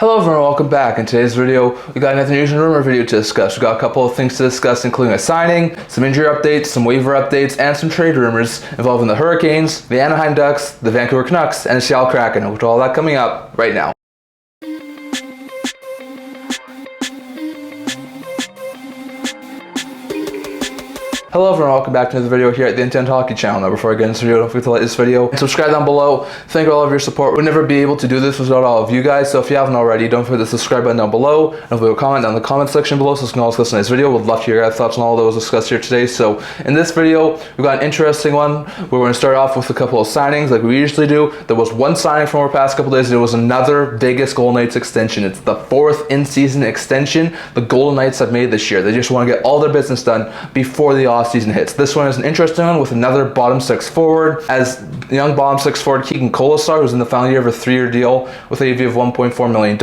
Hello everyone, welcome back. In today's video, we got another news and rumor video to discuss. We got a couple of things to discuss, including a signing, some injury updates, some waiver updates, and some trade rumors involving the Hurricanes, the Anaheim Ducks, the Vancouver Canucks, and the Seattle Kraken. With all that coming up right now. Hello everyone, welcome back to another video here at the Intent Hockey channel. Now before I get into this video, don't forget to like this video and subscribe down below. Thank you for all of your support. We'd never be able to do this without all of you guys, so if you haven't already, don't forget the subscribe button down below and leave a comment down in the comment section below so you can always listen to this video. We'd love to hear your thoughts on all that was discussed here today. So in this video, we've got an interesting one. We're going to start off with a couple of signings like we usually do. There was one signing from our past couple days. There was another Vegas Golden Knights extension. It's the fourth in-season extension the Golden Knights have made this year. They just want to get all their business done before the offseason hits. This one is an interesting one with another bottom six forward, as young bottom six forward Keegan Kolesar, who's in the final year of a 3-year deal with an AAV of $1.4 million,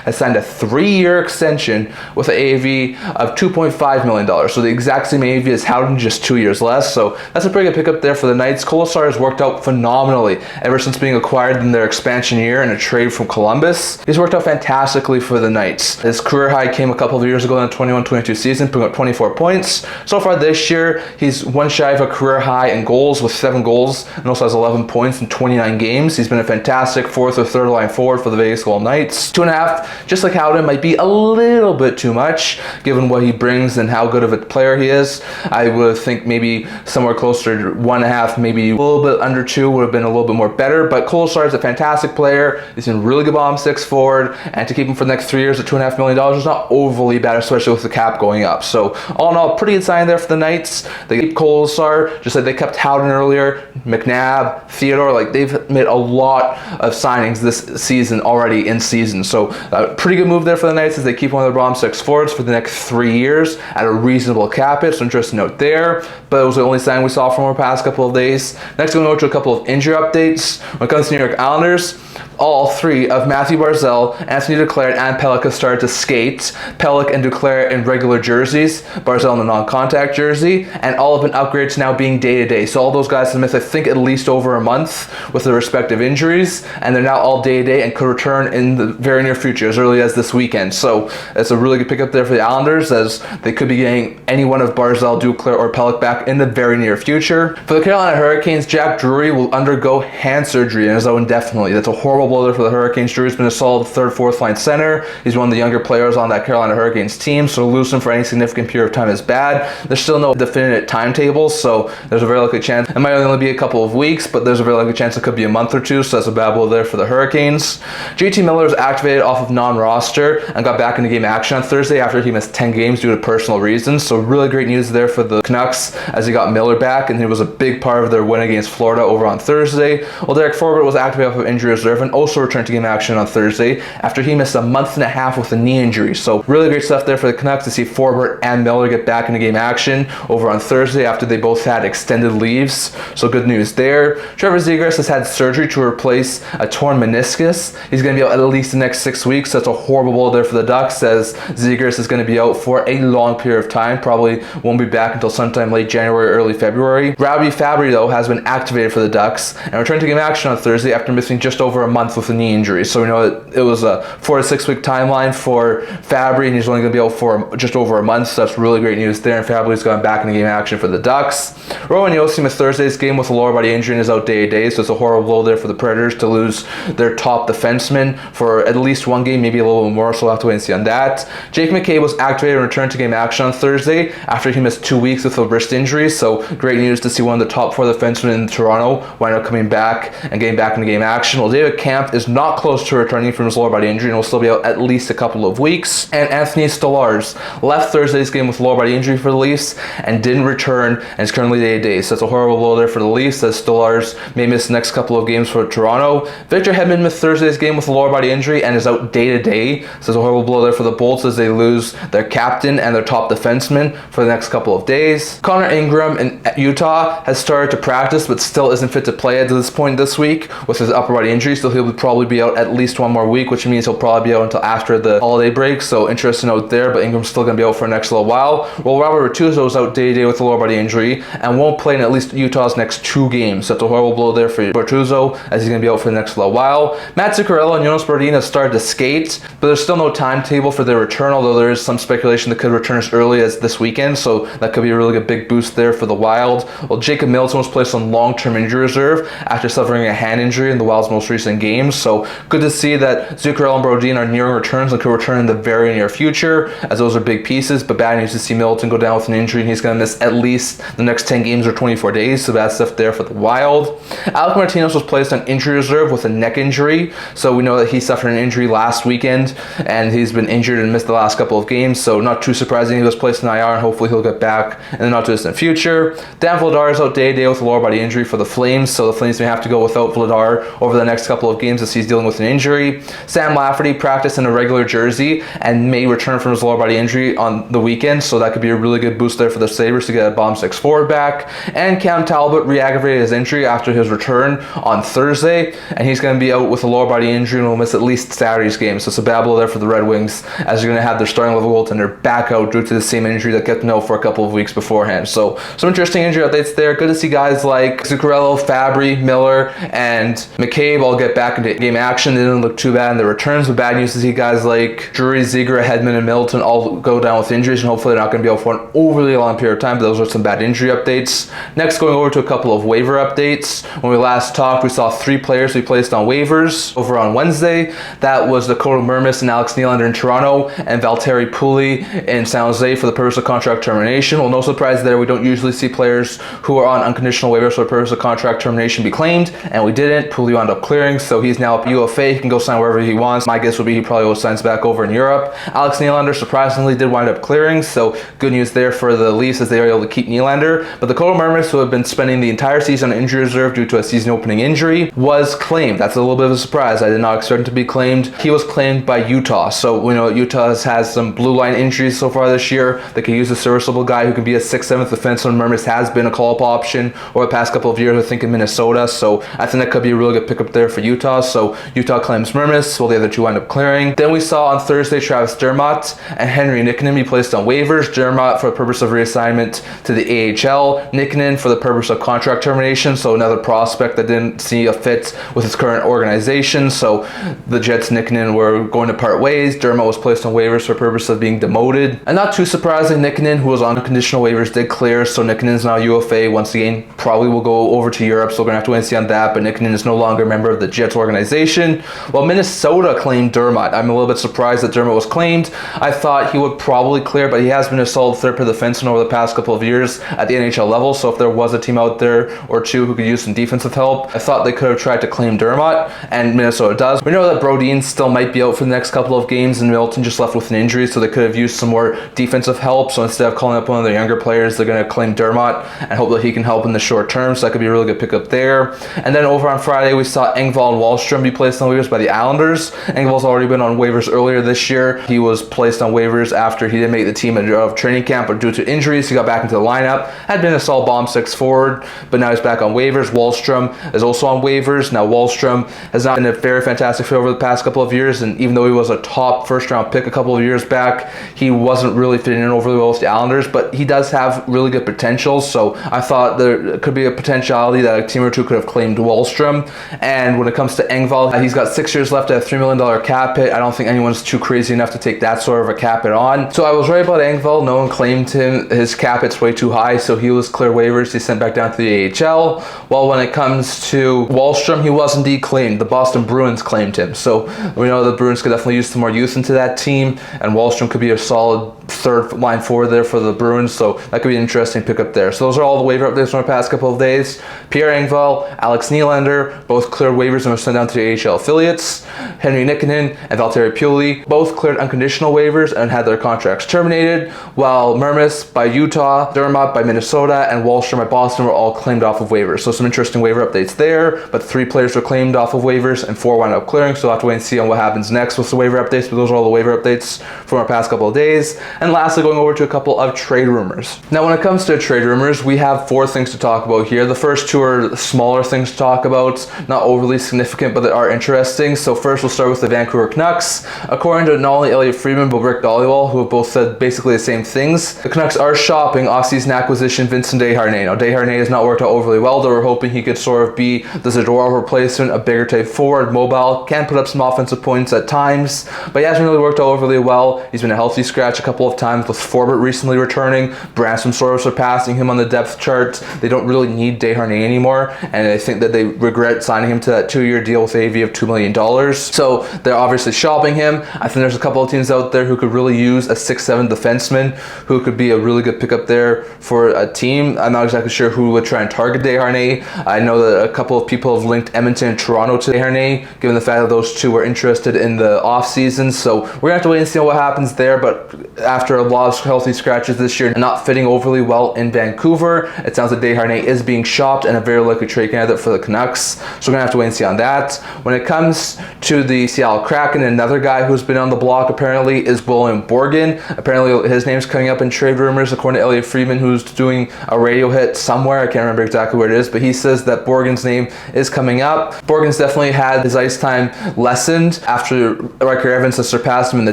has signed a 3-year extension with an AAV of $2.5 million. So the exact same AAV as Howden, just 2 years less. So that's a pretty good pickup there for the Knights. Kolesar has worked out phenomenally ever since being acquired in their expansion year in a trade from Columbus. He's worked out fantastically for the Knights. His career high came a couple of years ago in the 21-22 season, putting up 24 points. So far this year, he's one shy of a career high in goals with 7 goals and also has 11 points in 29 games. He's been a fantastic fourth or third line forward for the Vegas Golden Knights. 2.5, just like Howden, might be a little bit too much given what he brings and how good of a player he is. I would think maybe somewhere closer to 1.5, maybe a little bit under 2 would have been a little bit more better. But Kolesar is a fantastic player. He's been really good bottom six forward, and to keep him for the next 3 years at $2.5 million is not overly bad, especially with the cap going up. So all in all, pretty good sign there for the Knights. They keep Kolesar, just like they kept Howden earlier, McNabb, Theodore. Like, they've made a lot of signings this season already in season. So pretty good move there for the Knights as they keep one of their bottom six forwards for the next 3 years at a reasonable cap hit. So interesting note there. But it was the only sign we saw from our past couple of days. Next, we're going to go to a couple of injury updates. When it comes to New York Islanders, all three of Matthew Barzal, Anthony Duclair, and Pelech have started to skate. Pelech and Duclair in regular jerseys, Barzal in a non-contact jersey, and all have been upgraded to now being day-to-day. So all those guys have missed, I think, at least over a month with their respective injuries, and they're now all day-to-day and could return in the very near future, as early as this weekend. So it's a really good pickup there for the Islanders, as they could be getting any one of Barzal, Duclair, or Pelech back in the very near future. For the Carolina Hurricanes, Jack Drury will undergo hand surgery and is out indefinitely. That's a horrible blow there for the Hurricanes. Drury's been a solid third, fourth line center. He's one of the younger players on that Carolina Hurricanes team, so to lose him for any significant period of time is bad. There's still no definitive timetable, so there's a very likely chance it might only be a couple of weeks, but there's a very likely chance it could be a month or two, so that's a bad blow there for the Hurricanes. JT Miller was activated off of non-roster and got back into game action on Thursday after he missed 10 games due to personal reasons, so really great news there for the Canucks as he got Miller back, and he was a big part of their win against Florida over on Thursday. Well, Derek Forbort was activated off of injury reserve and also returned to game action on Thursday after he missed a month and a half with a knee injury. So really great stuff there for the Canucks to see Forbort and Miller get back into game action over on Thursday after they both had extended leaves. So good news there. Trevor Zegras has had surgery to replace a torn meniscus. He's going to be out at least the next 6 weeks. That's a horrible blow there for the Ducks, as Zegras is going to be out for a long period of time. Probably won't be back until sometime late January, early February. Fabbri, though, has been activated for the Ducks and returned to game action on Thursday after missing just over a month with a knee injury. So we know it was a 4 to 6 week timeline for Fabbri, and he's only going to be out for just over a month, so that's really great news there, and Fabbri's gone back into game action for the Ducks. Rowan Josi missed Thursday's game with a lower body injury and is out day-to-day, so it's a horrible blow there for the Predators to lose their top defenseman for at least one game, maybe a little bit more, so we'll have to wait and see on that. Jake McCabe was activated and returned to game action on Thursday after he missed 2 weeks with a wrist injury, so great news to see one of the top 4 defensemen in Toronto wind up coming back and getting back into game action. Well, David Kampf is not close to returning from his lower body injury and will still be out at least a couple of weeks. And Anthony Stolarz left Thursday's game with lower body injury for the Leafs and didn't return and is currently day-to-day. So that's a horrible blow there for the Leafs, as Stolarz may miss the next couple of games for Toronto. Victor Hedman missed Thursday's game with a lower body injury and is out day-to-day. So it's a horrible blow there for the Bolts as they lose their captain and their top defenseman for the next couple of days. Connor Ingram in Utah has started to practice but still isn't fit to play at this point this week with his upper body injury, so he'll probably be out at least 1 more week, which means he'll probably be out until after the holiday break. So interesting note there, but Ingram's still going to be out for the next little while. Well, Robert Rituzo was out day-to-day with a lower body injury and won't play in at least Utah's next 2 games. So that's a horrible blow there for Bortuzzo, as he's going to be out for the next little while. Matt Zuccarello and Jonas Brodin have started to skate, but there's still no timetable for their return, although there is some speculation that could return as early as this weekend, so that could be a really good big boost there for the Wild. Well, Jacob Middleton was placed on long-term injury reserve after suffering a hand injury in the Wild's most recent games, so good to see that Zuccarello and Brodin are nearing returns and could return in the very near future, as those are big pieces, but bad news to see Middleton go down with an injury, and he's going to miss at least the next 10 games or 24 days, so bad stuff there for the Wild. Alec Martinez was placed on injury reserve with a neck injury, so we know that he suffered an injury last weekend, and he's been injured and missed the last couple of games, so not too surprising he was placed in IR, and hopefully he'll get back in the not too distant future. Dan Vladar is out day-to-day with a lower body injury for the Flames, so the Flames may have to go without Vladar over the next couple of games as he's dealing with an injury. Sam Lafferty practiced in a regular jersey and may return from his lower body injury on the weekend, so that could be a really good boost there for the Sabres to get a bottom 6 forward back. And Cam Talbot re-aggravated his injury after his return on Thursday, and he's going to be out with a lower body injury and will miss at least Saturday's game, so it's a bad blow there for the Red Wings, as they're going to have their starting level goaltender back out due to the same injury that kept them out for a couple of weeks beforehand. So some interesting injury updates there. Good to see guys like Zuccarello, Fabbri, Miller, and McCabe all get back into game action. They didn't look too bad in their returns, but bad news to see guys like Drury, Zegras, Hedman, and Middleton all go down with injuries, and hopefully they're not going to be out for an overly long period of time, but those are some bad injury updates. Next, going over to a couple of waiver updates. When we last talked, we saw 3 players we placed on waivers over on Wednesday. That was Dakota Mermis and Alex Nylander in Toronto, and Valtteri Pulli in San Jose for the purpose of contract termination. Well, no surprise there. We don't usually see players who are on unconditional waivers for the purpose of contract termination be claimed, and we didn't. Pulli wound up clearing, so he's now a UFA. He can go sign wherever he wants. My guess would be he probably will sign back over in Europe. Alex Nylander surprisingly did wind up clearing, so good news there for the Leafs as they were able to keep Nylander. But the Dakota Mermis, who have been spending the entire season on injury reserve due to a season opening injury, was claimed. That's a little bit of a surprise. I did not expect him to be claimed. He was claimed by Utah, so we know Utah has some blue line injuries so far this year. They could use a serviceable guy who can be a 6th, 7th defenseman. Mermis has been a call-up option over the past couple of years, I think, in Minnesota, so I think that could be a really good pickup there for Utah. So Utah claims Mermis, while the other 2 wind up clearing. Then we saw on Thursday Travis Dermott and Henry Nikkanen be placed on waivers. Dermott for the purpose of reassignment to the AHL, Nikkanen for the purpose of contract termination, so another prospect that didn't see a fit with his current organization. So the Jets and Nikkanen were going to part ways. Dermott was placed on waivers for the purpose of being demoted. And not too surprising, Nikkanen, who was on conditional waivers, did clear, so Nikkanen is now UFA. Once again, probably will go over to Europe, so we're going to have to wait and see on that, but Nikkanen is no longer a member of the Jets organization. While Minnesota claimed Dermott, I'm a little bit surprised that Dermott was claimed. I thought he would probably clear, but he has been a solid third pair defenseman over the past couple of years at the NHL level, so if there was a team out there or 2 who could use some defensive help, I thought they could have tried to claim Dermott, and Minnesota does. We know that Brodin still might be out for the next couple of games, and Middleton just left with an injury, so they could have used some more defensive help, so instead of calling up one of their younger players, they're going to claim Dermott and hope that he can help in the short term, so that could be a really good pickup there. And then over on Friday, we saw Engvall and Wahlstrom be placed on waivers by the Islanders. Engvall's already been on waivers earlier this year. He was placed on waivers after he didn't make the team of training camp, but due to injuries, he got back into the lineup. Had been a solid bomb 6 forward, but now he's back on waivers. Wahlstrom is also on waivers. Now Wahlstrom has not been a very fantastic fit over the past couple of years, and even though he was a top first-round pick a couple of years back, he wasn't really fitting in overly well with the Islanders, but he does have really good potential, so I thought there could be a potentiality that a team or 2 could have claimed Wahlstrom. And when it comes to Engvall, he's got 6 years left at a $3 million cap hit. I don't think anyone's too crazy enough to take that sort of a cap hit on. So I was right about Engvall. No one claimed him. His cap hit's way too high, so he was clear waivers. He's sent back down to the AHL. While when it comes to Wahlstrom, he was indeed claimed. The Boston Bruins claimed him, so we know the Bruins could definitely use some more youth into that team, and Wahlstrom could be a solid third line forward there for the Bruins, so that could be an interesting pickup there. So those are all the waiver updates from the past couple of days. Pierre Engvall, Alex Nylander, both cleared waivers and were sent down to the AHL affiliates. Henry Nikkanen and Valtteri Pulli both cleared unconditional waivers and had their contracts terminated, while Mermis by Utah, Dermott by Minnesota, and Wahlstrom by Boston were all claimed off of waivers. So some interesting waiver updates there, but 3 players were claimed off of waivers and 4 wound up clearing, so we'll have to wait and see on what happens next with the waiver updates, but those are all the waiver updates from our past couple of days. And lastly, going over to a couple of trade rumors. Now, when it comes to trade rumors, we have 4 things to talk about here. The first 2 are smaller things to talk about, not overly significant, but they are interesting. So first, we'll start with the Vancouver Canucks. According to not only Elliotte Friedman, but Rick Dhaliwal, who have both said basically the same things, the Canucks are are shopping offseason acquisition Vincent Desharnais. Now, Desharnais has not worked out overly well. They were hoping he could sort of be the Zuccarello replacement, a bigger type forward, mobile, can put up some offensive points at times, but he hasn't really worked out overly well. He's been a healthy scratch a couple of times, with Fabbri recently returning, Branson sort of surpassing him on the depth chart. They don't really need Desharnais anymore, and I think that they regret signing him to that 2-year deal with AV of $2 million. So they're obviously shopping him. I think there's a couple of teams out there who could really use a 6'7" defenseman who could be a really good pickup there for a team. I'm not exactly sure who would try and target Desharnais. I know that a couple of people have linked Edmonton and Toronto to Desharnais, given the fact that those two were interested in the offseason. So we're going to have to wait and see what happens there. But after a lot of healthy scratches this year and not fitting overly well in Vancouver, it sounds like Desharnais is being shopped and a very likely trade candidate for the Canucks. So we're going to have to wait and see on that. When it comes to the Seattle Kraken, another guy who's been on the block apparently is Will Borgen. Apparently his name's coming up in trade rumors, according to Elliotte Friedman, who's doing a radio hit somewhere. I can't remember exactly where it is, but he says that Borgen's name is coming up. Borgen's definitely had his ice time lessened after Riker Evans has surpassed him in the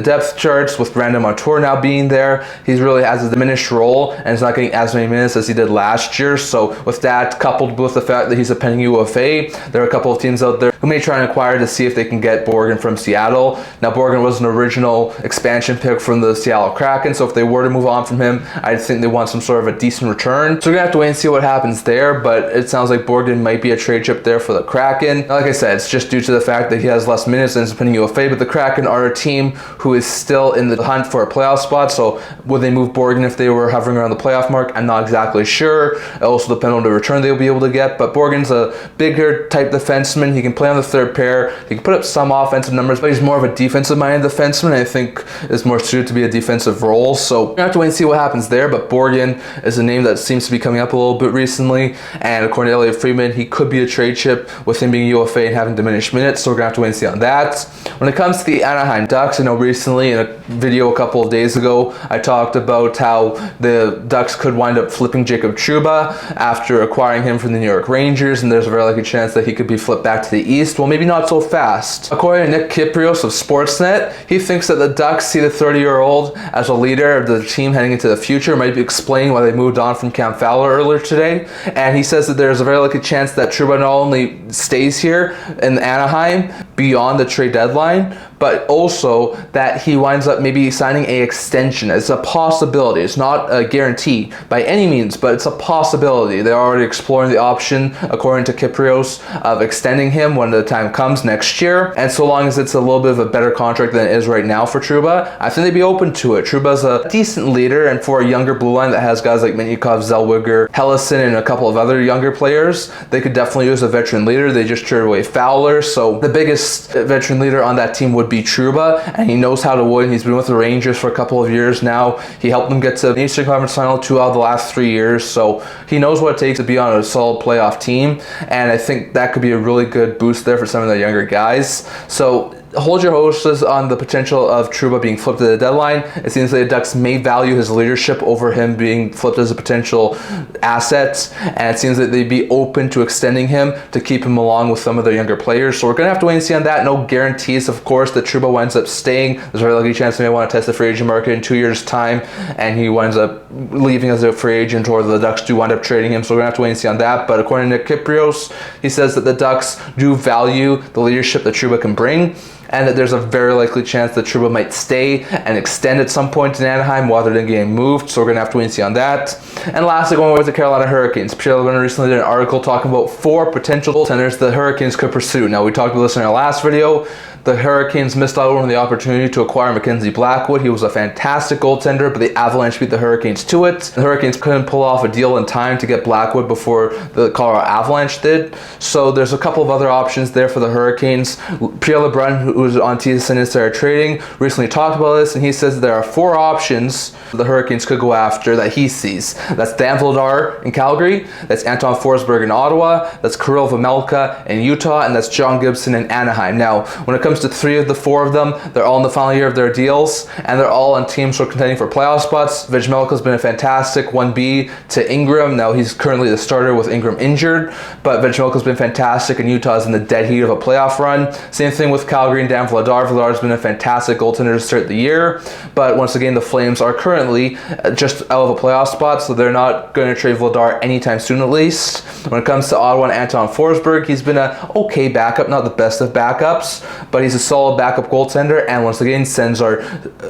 depth charts, with Brandon Montour now being there. He really has a diminished role and is not getting as many minutes as he did last year. So with that, coupled with the fact that he's a pending UFA, there are a couple of teams out there who may try and acquire to see if they can get Borgen from Seattle. Now, Borgen was an original expansion pick from the Seattle Kraken, so if they were to move on from him, I think they want some sort of a decent return. So we're gonna have to wait and see what happens there, but it sounds like Borgen might be a trade chip there for the Kraken. Like I said, it's just due to the fact that he has less minutes and is pending UFA, but the Kraken are a team who is still in the hunt for a playoff spot. So would they move Borgen if they were hovering around the playoff mark? I'm not exactly sure. It also depends on the return they'll be able to get, but Borgen's a bigger type defenseman. He can play on the third pair. He can put up some offensive numbers, but he's more of a defensive-minded defenseman. I think is more suited to be a defensive role. So we're gonna have to wait and see what happens there. But Borgen is a name that seems to be coming up a little bit recently, and according to Elliotte Friedman, he could be a trade chip with him being UFA and having diminished minutes. So we're gonna have to wait and see on that. When it comes to the Anaheim Ducks, I know recently in a video a couple of days ago, I talked about how the Ducks could wind up flipping Jacob Trouba after acquiring him from the New York Rangers, and there's a very likely chance that he could be flipped back to the East. Well, maybe not so fast. According to Nick Kypros of Sportsnet, he thinks that the Ducks see the 30-year-old as a leader of the team heading into the future, might be explaining why they moved on from Cam Fowler earlier today. And he says that there's a very likely chance that Trouba not only stays here in Anaheim beyond the trade deadline, but also that he winds up maybe signing an extension. It's a possibility. It's not a guarantee by any means, but it's a possibility. They're already exploring the option, according to Kypros, of extending him when the time comes next year. And so long as it's a little bit of a better contract than it is right now for Trouba, I think they'd be open to it. Trouba's a decent leader, and for a younger blue line that has guys like Mintyukov, Zellweger, Helleson, and a couple of other younger players, they could definitely use a veteran leader. They just traded away Fowler, so the biggest veteran leader on that team would be Trouba, and he knows how to win. He's been with the Rangers for a couple of years now. He helped them get to the Eastern Conference Final 2 out of the last 3 years, so he knows what it takes to be on a solid playoff team, and I think that could be a really good boost there for some of the younger guys. So hold your horses on the potential of Trouba being flipped at the deadline. It seems like the Ducks may value his leadership over him being flipped as a potential asset, and it seems that they'd be open to extending him to keep him along with some of their younger players. So we're going to have to wait and see on that. No guarantees, of course, that Trouba winds up staying. There's a very lucky chance he may want to test the free agent market in 2 years' time, and he winds up leaving as a free agent, or the Ducks do wind up trading him. So we're going to have to wait and see on that. But according to Nick Kypros, he says that the Ducks do value the leadership that Trouba can bring, and that there's a very likely chance that Trouba might stay and extend at some point in Anaheim rather than getting moved. So we're going to have to wait and see on that. And lastly, going over to the Carolina Hurricanes. Pierre Lebrun recently did an article talking about 4 potential goaltenders the Hurricanes could pursue. Now, we talked about this in our last video. The Hurricanes missed out on the opportunity to acquire Mackenzie Blackwood. He was a fantastic goaltender, but the Avalanche beat the Hurricanes to it. The Hurricanes couldn't pull off a deal in time to get Blackwood before the Colorado Avalanche did. So there's a couple of other options there for the Hurricanes. Pierre Lebrun, who was on TSN Insider Trading, recently talked about this, and he says that there are 4 options the Hurricanes could go after that he sees. That's Dan Vladar in Calgary, that's Anton Forsberg in Ottawa, that's Kirill Vejmelka in Utah, and that's John Gibson in Anaheim. Now, when it comes to 3 of the 4 of them, they're all in the final year of their deals, and they're all on teams who are contending for playoff spots. Vejmelka's been a fantastic 1B to Ingram. Now, he's currently the starter with Ingram injured, but Vejmelka's been fantastic, and Utah's in the dead heat of a playoff run. Same thing with Calgary down Vladar. Vladar's been a fantastic goaltender to start the year, but once again, the Flames are currently just out of a playoff spot, so they're not going to trade Vladar anytime soon at least. When it comes to Ottawa and Anton Forsberg, he's been an okay backup, not the best of backups, but he's a solid backup goaltender, and once again, Sens are,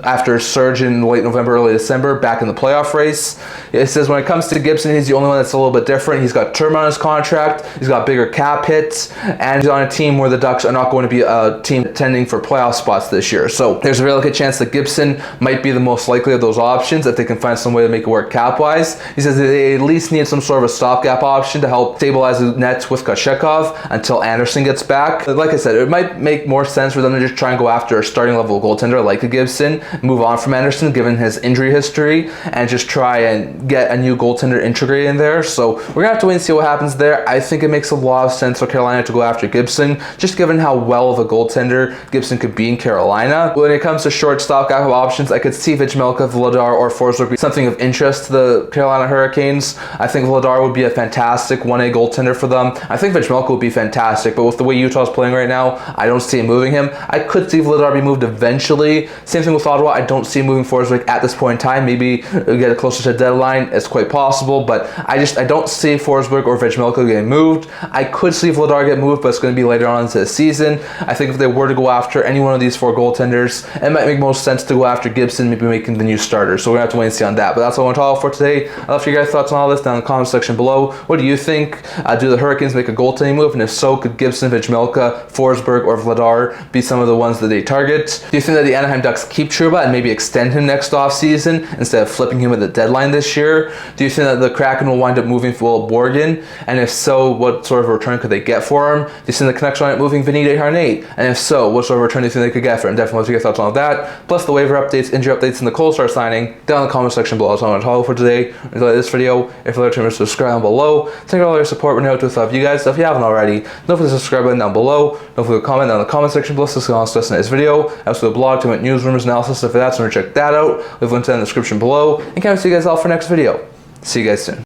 after a surge in late November, early December, back in the playoff race. It says when it comes to Gibson, he's the only one that's a little bit different. He's got term on his contract, he's got bigger cap hits, and he's on a team where the Ducks are not going to be a team contending for playoff spots this year. So there's a real good chance that Gibson might be the most likely of those options if they can find some way to make it work cap-wise. He says that they at least need some sort of a stopgap option to help stabilize the nets with Kochetkov until Anderson gets back. Like I said, it might make more sense for them to just try and go after a starting level goaltender like a Gibson, move on from Anderson given his injury history, and just try and get a new goaltender integrated in there. So we're going to have to wait and see what happens there. I think it makes a lot of sense for Carolina to go after Gibson, just given how well of a goaltender Gibson could be in Carolina. When it comes to short stopgap options, I could see Vladar, Vladar, or Forsberg be something of interest to the Carolina Hurricanes. I think Vladar would be a fantastic 1A goaltender for them. I think Vladar would be fantastic, but with the way Utah's playing right now, I don't see him moving him. I could see Vladar be moved eventually. Same thing with Ottawa. I don't see him moving Forsberg at this point in time. Maybe get it closer to deadline. It's quite possible, but I don't see Forsberg or Vladar getting moved. I could see Vladar get moved, but it's going to be later on into the season. I think if they were to go after any one of these 4 goaltenders, it might make most sense to go after Gibson, maybe making the new starter. So we're going to have to wait and see on that. But that's all I want to talk for today. I'd love to hear your guys' thoughts on all this down in the comment section below. What do you think? Do the Hurricanes make a goaltending move? And if so, could Gibson, Vladar, Forsberg, or Vladar be some of the ones that they target? Do you think that the Anaheim Ducks keep Trouba and maybe extend him next offseason instead of flipping him at the deadline this year? Do you think that the Kraken will wind up moving for Will Borgen? And if so, what sort of return could they get for him? Do you think the Canucks wind up moving Vincent Desharnais? And if so, what sort of return do you think they could get for him? Definitely love to get your thoughts on all that. Plus the waiver updates, injury updates, and the Kolesar signing down in the comment section below. That's all I want to talk for today. If you like this video, if you'd like to subscribe down below. Thank you for all your support. We're now to love you guys. So if you haven't already, don't forget to subscribe button down below. Don't forget to comment down in the comment section below. So this is discussing this video. Also the blog to make news, rumors, analysis. So for that, so check that out. Leave links in the description below. And can't wait to see you guys all for next video. See you guys soon.